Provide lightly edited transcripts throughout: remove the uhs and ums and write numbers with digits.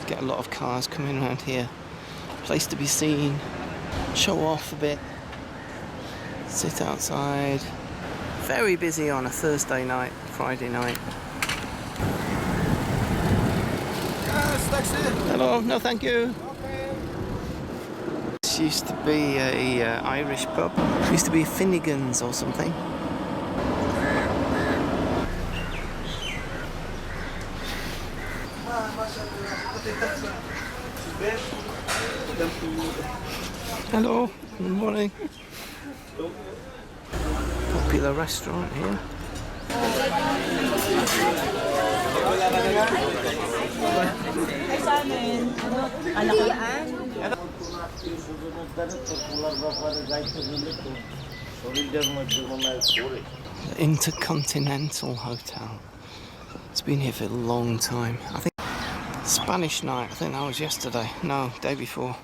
Get a lot of cars coming around here. Place to be seen. Show off a bit. Sit outside. Very busy on a Thursday night, Friday night. Yes, that's it. Hello, no thank you. This used to be a Irish pub. It used to be Finnegan's or something. Hello, good morning. Popular restaurant here. The InterContinental Hotel. It's been here for a long time. I think Spanish night, I think that was yesterday. No, day before.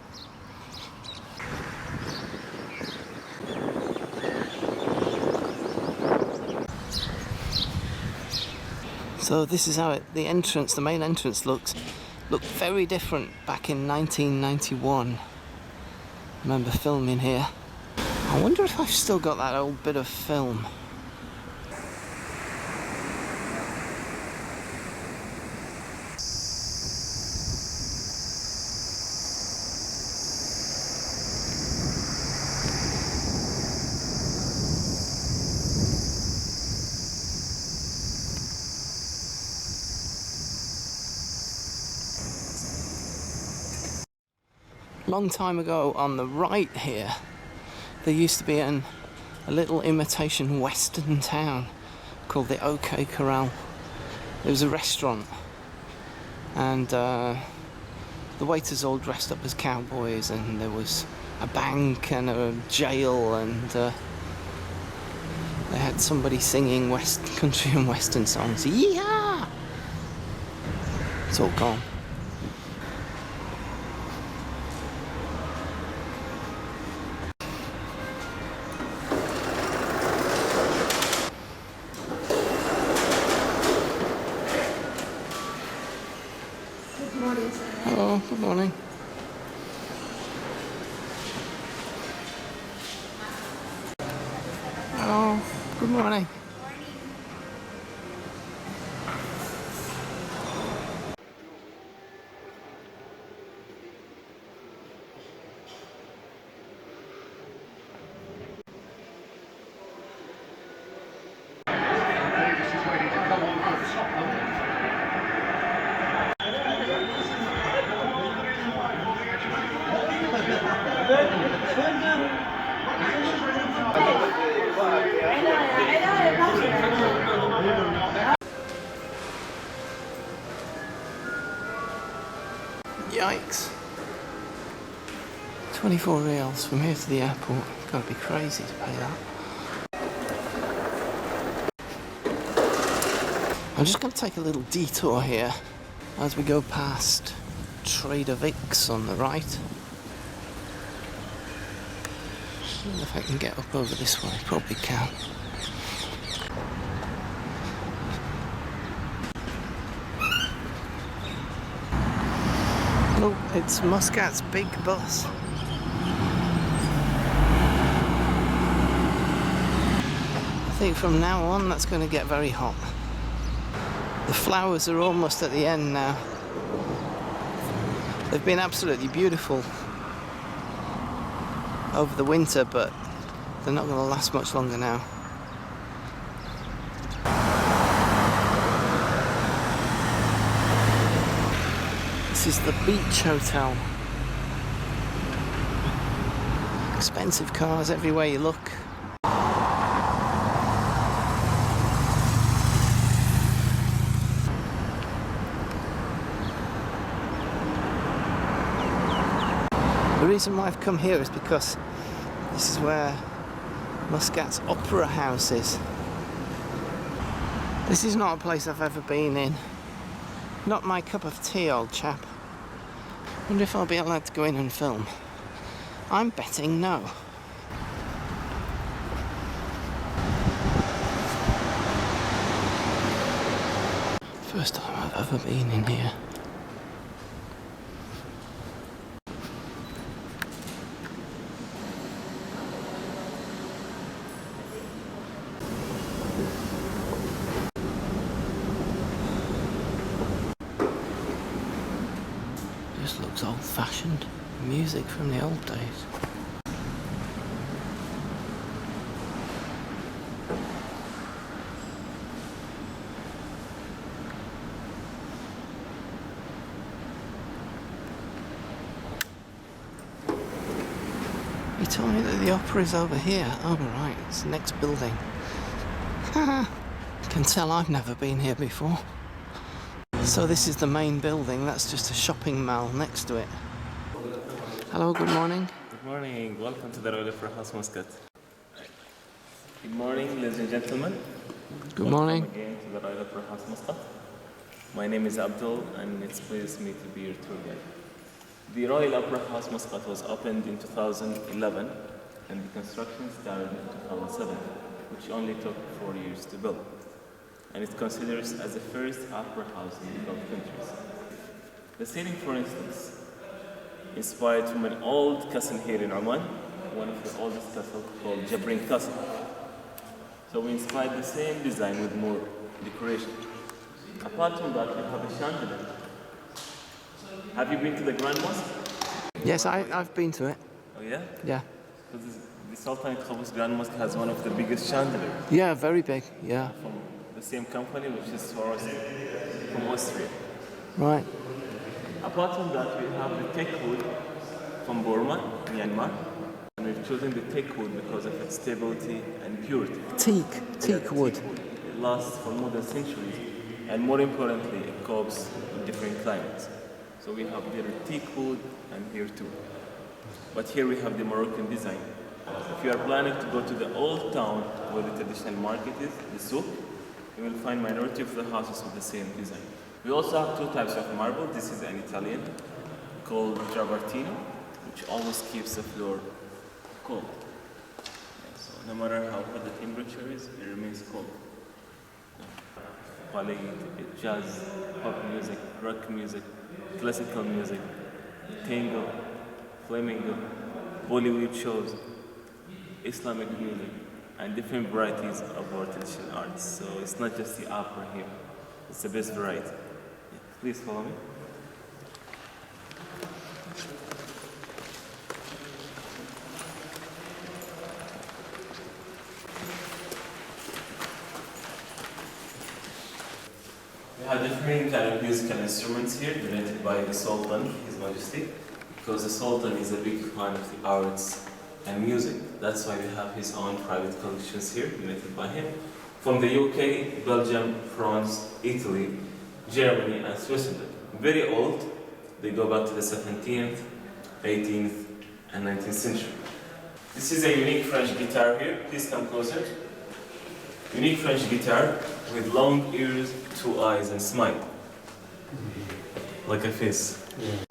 So this is how the entrance, the main entrance looked very different back in 1991. I remember filming here. I wonder if I've still got that old bit of film. Long time ago on the right here, there used to be a little imitation western town called the OK Corral. It was a restaurant, and the waiters all dressed up as cowboys, and there was a bank and a jail, and they had somebody singing country and western songs. Yeehaw! It's all gone. Hello, good morning. Oh, good morning. Yikes. 24 Rials from here to the airport. Gotta be crazy to pay that. I'm just gonna take a little detour here as we go past Trader Vic's on the right. See if I can get up over this way. Probably can. Oh, it's Muscat's big bus. I think from now on that's going to get very hot. The flowers are almost at the end now. They've been absolutely beautiful over the winter, but they're not going to last much longer now. This is the Beach Hotel. Expensive cars everywhere you look. The reason why I've come here is because this is where Muscat's Opera House is. This is not a place I've ever been in. Not my cup of tea, old chap. Wonder if I'll be allowed to go in and film. I'm betting no. First time I've ever been in here. This looks old-fashioned. Music from the old days. He told me that the opera is over here. Oh right, it's the next building. Can tell I've never been here before. So this is the main building, that's just a shopping mall next to it. Hello, good morning. Good morning, welcome to the Royal Opera House, Muscat. Good morning, ladies and gentlemen. Good morning. Welcome again to the Royal Opera House, Muscat. My name is Abdul, and it's pleased me to be your tour guide. The Royal Opera House, Muscat was opened in 2011, and the construction started in 2007, which only took 4 years to build. And it's considered as the first opera house in the Gulf countries. The ceiling, for instance, inspired from an old castle here in Oman, one of the oldest castles called Jabrin Castle. So we inspired the same design with more decoration. Apart from that, we have a chandelier. Have you been to the Grand Mosque? Yes, I've been to it. Oh yeah? Yeah. So the Sultan Qaboos Grand Mosque has one of the biggest chandeliers Yeah, very big, yeah. from the same company, which is Swarovski from Austria. Right. Apart from that, we have the teak wood from Burma, Myanmar, and we've chosen the teak wood because of its stability and purity. Teak wood. It lasts for more than centuries, and more importantly, it copes with different climates. So we have here teak wood and here too. But here we have the Moroccan design. If you are planning to go to the old town where the traditional market is, the souk, you will find minority of the houses with the same design. We also have two types of marble. This is an Italian called travertino, which always keeps the floor cold. Yeah, so no matter how hot the temperature is, it remains cold. Ballet, jazz, pop music, rock music, classical music, tango, flamenco, Bollywood shows, Islamic music, and different varieties of our traditional arts. So it's not just the opera here, it's the best variety. Yeah, please follow me. We have different kind of musical instruments here donated by the Sultan, His Majesty, because the Sultan is a big fan of the arts and music. That's why we have his own private collections here donated by him. From the UK, Belgium, France, Italy, Germany, and Switzerland. Very old, they go back to the 17th, 18th, and 19th century. This is a unique French guitar here. Please come closer. Unique French guitar with long ears, two eyes, and smile. Like a face. Yeah.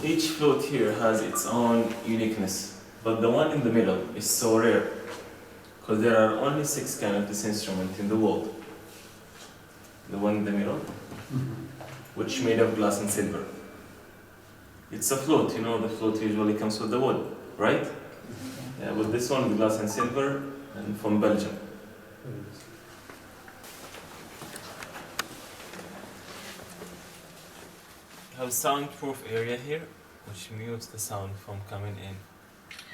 Each flute here has its own uniqueness, but the one in the middle is so rare, because there are only 6 kinds of this instrument in the world. The one in the middle, which is made of glass and silver. It's a flute, you know, the flute usually comes with the wood, right? Yeah, but this one is glass and silver, and from Belgium. We have a soundproof area here, which mutes the sound from coming in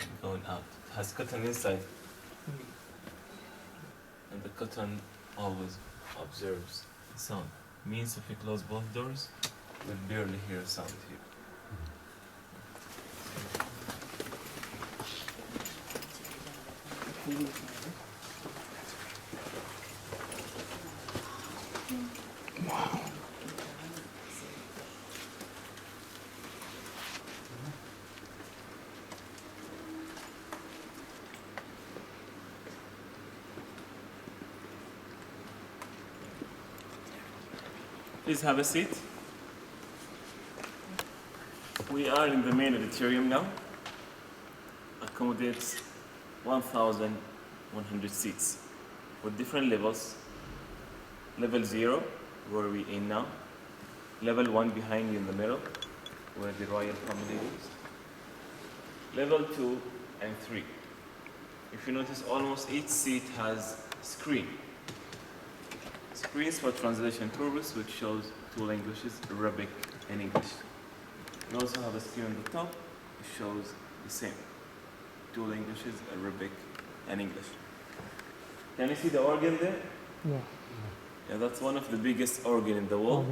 and going out. It has cotton inside, and the cotton always observes the sound. Means if we close both doors, we'll barely hear sound here. Wow. Please have a seat. We are in the main auditorium now. Accommodates 1,100 seats with different levels. Level 0, where we in now. Level 1 behind you in the middle, where the royal family is. Level 2 and 3. If you notice, almost each seat has screen. Screens for translation purpose, which shows two languages, Arabic and English. We also have a screen on the top, which shows the same. Two languages, Arabic and English. Can you see the organ there? Yeah. Yeah, that's one of the biggest organ in the world.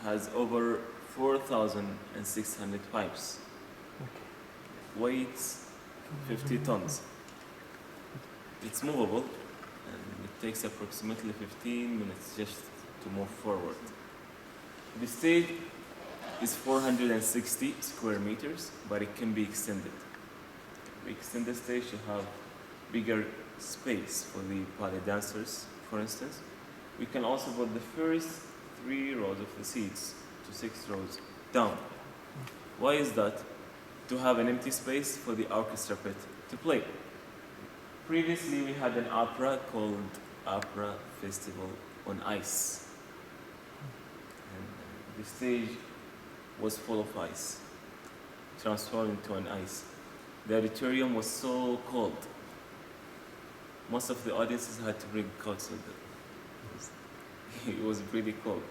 Has over 4,600 pipes. Okay. Weights 50 tons. It's movable and it takes approximately 15 minutes just to move forward. The stage is 460 square meters, but it can be extended. We extend the stage to have bigger space for the ballet dancers, for instance. We can also put the first 3 rows of the seats to 6 rows down. Why is that? To have an empty space for the orchestra pit to play. Previously, we had an opera called Opera Festival on Ice. And the stage was full of ice, transformed into an ice. The auditorium was so cold. Most of the audiences had to bring coats with them. It was pretty cold.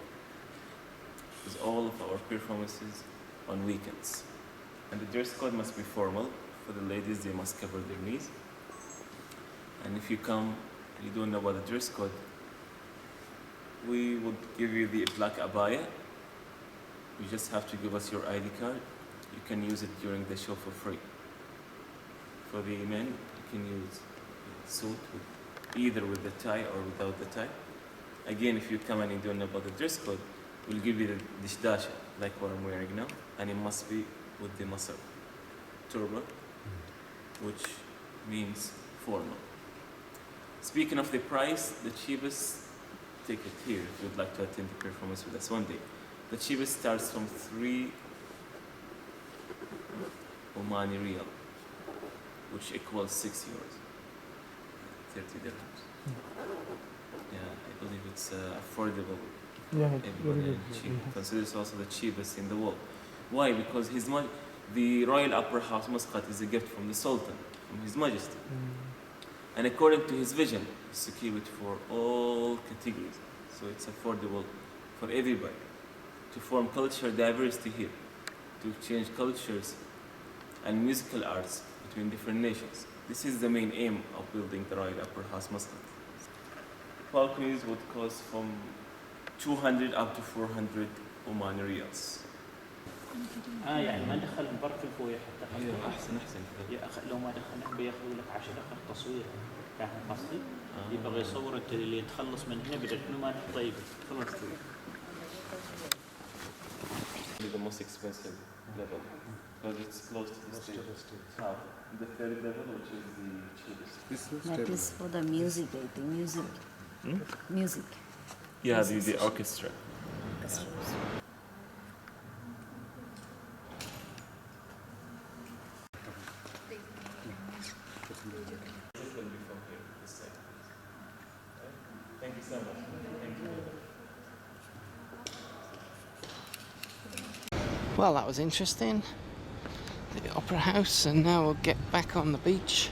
It was all of our performances on weekends. And the dress code must be formal. For the ladies, they must cover their knees. And if you come and you don't know about the dress code, we would give you the black abaya. You just have to give us your ID card. You can use it during the show for free. For the men, you can use suit either with the tie or without the tie. Again, if you come and you don't know about the dress code, we'll give you the dishdasha, like what I'm wearing now, and it must be with the masar turban, which means formal. Speaking of the price, the cheapest ticket here, if you'd like to attend the performance with us one day, the cheapest starts from 3 Omani Rial, which equals 6 euros, 30 dirhams. Yeah, I believe it's affordable. Yeah, Everybody cheap. Consider it's also the cheapest in the world. Why? Because the Royal Opera House Muscat is a gift from the Sultan, from His Majesty. And according to his vision, is to keep it for all categories. So it's affordable for everybody. To form cultural diversity here, to exchange cultures and musical arts between different nations. This is the main aim of building the Royal Opera House Muscat. Balconies would cost from 200 up to 400 Oman Rials. يعني ما دخل برك الفوية حتى ايوه احسن كذا. يا لو ما دخل بياخذوا لك 10 دقائق تصوير. فاهم قصدي؟ يبغى يصور انت اللي تخلص من هنا بدك انه ما طيب خلاص. The most expensive level because it's close to the stage. The third level, which is the cheapest. That is for the music, I think. Music. Yeah, the orchestra. Thank you so much. Thank you. Well, that was interesting. The Opera House, and now we'll get back on the beach.